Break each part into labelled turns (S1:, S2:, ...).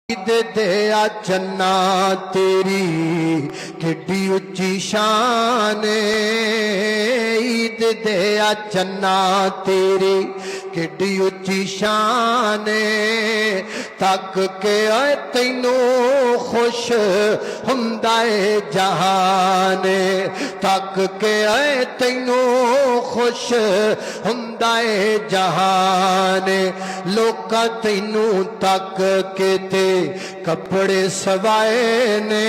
S1: ईद दया चन्ना तेरी किड्डी उच्ची शान, ईद दया चन्ना तेरी किड्डी उच्ची शान, तक के आए तैनू खुश हुंदा है जहान, तक के आए तैनू खुश हुंदा है जहान। लोका तैनू तक के ते कपड़े सवाए ने,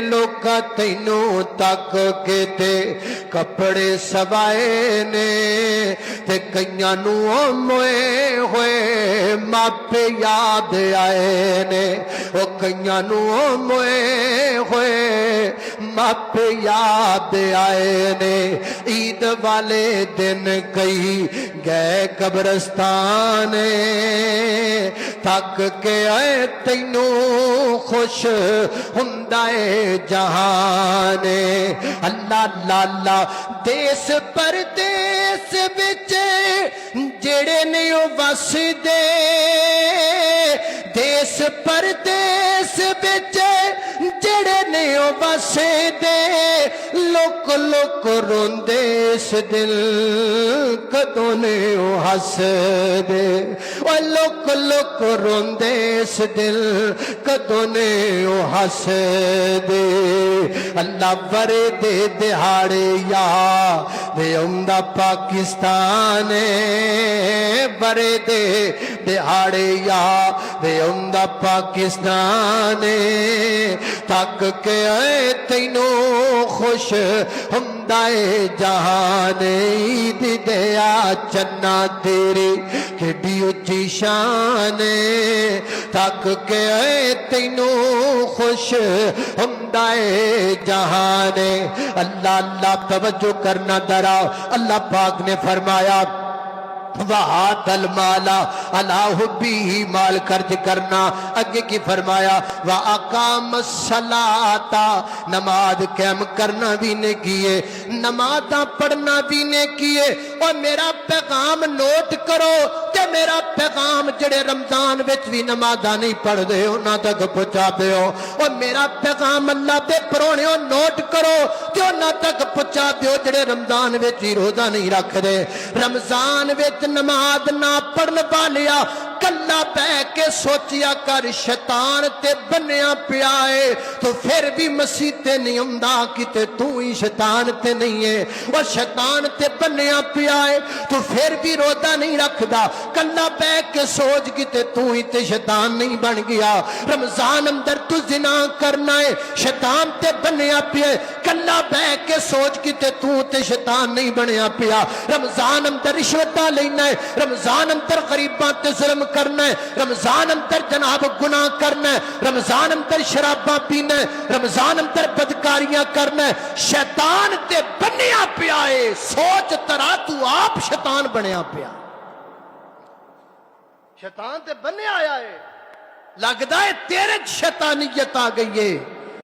S1: लोका तैनू तक के ते कपड़े सवाए ने, ते कईयां नू मोए होए मापे याद आए ने, ओ कईयां नू मोए होए मापे याद आए ने। ईद वाले दिन कई गए कब्रस्तान, तक के आए तैनू खुश हुंदा है जहान। अल्लाह लाला देश परदेस विच जेड़े नहीं वसदे, देश परदेस विच जेड़े नहीं वसदे, लोक लोक रोंदे इस दिल कदों ने हसदे, लोक लोक रोंदे इस दिल कदों ने हसदे। अल्लाह वरे दे दिहाड़े या दे उमदा पाकिस्तान, वरे दे दिहाड़े या दे उमदा पाकिस्तान, तक के आए तैनू खुश हुंदा है जहान। ईद दया चन्ना तेरी किड्डी उच्ची शान, तक के आए तैनू खुश हुंदा है जहान। अल्लाह अल्लाह तवज्जो करना दरा, अल्लाह पाक ने फरमाया वहातल माला अला हुब्बी ही माल खर्च करना। आगे की फरमाया व अकाम सलाता, नमाज कायम करना भी ने किए, नमाज़ां पढ़ना भी ने किए। और मेरा पैगाम नोट करो कि मेरा पैगाम जड़े रमजान विच भी नमाज़ां नहीं पढ़दे उन्हां तक पहुंचा दिओ। और मेरा पैगाम अल्लाह दे परौणिओ नोट करो कि उन्हां तक पहुंचा दिओ जड़े रमजान विच ही रोजा नहीं रखदे। रमजान विच नमाज ना पढ़न वालिया कल्ला बह के सोचिया कर शैतान ते बन्निया पिया है, तो फिर भी मसीह ते नहीं आंदा किते तू ही शैतान ते नहीं है। और शैतान ते बन्निया पिया है तो फिर भी रोजा नहीं रखदा, कल्ला बह के सोच किते तू ही ते शैतान नहीं बन गया। रमजान अंदर तू जिना करना है, शैतान ते बन्निया पिया, कल्ला बह के सोच किते तू ते शैतान नहीं बनया पिया। रमजान अंदर रिश्वत लेना है, रमजान अंदर गरीबां ते जुल्म करना है, रमजान अंदर जनाब गुनाह करना है, रमजान अंदर शराबा पीना है, रमजान अंदर बदकारियां करना है। शैतान ते बन्निया पिया है, सोच तरा तू आप शैतान बनया पिया, शैतान ते बन्निया आया है, लगदा है तेरे शैतानियत आ गई है।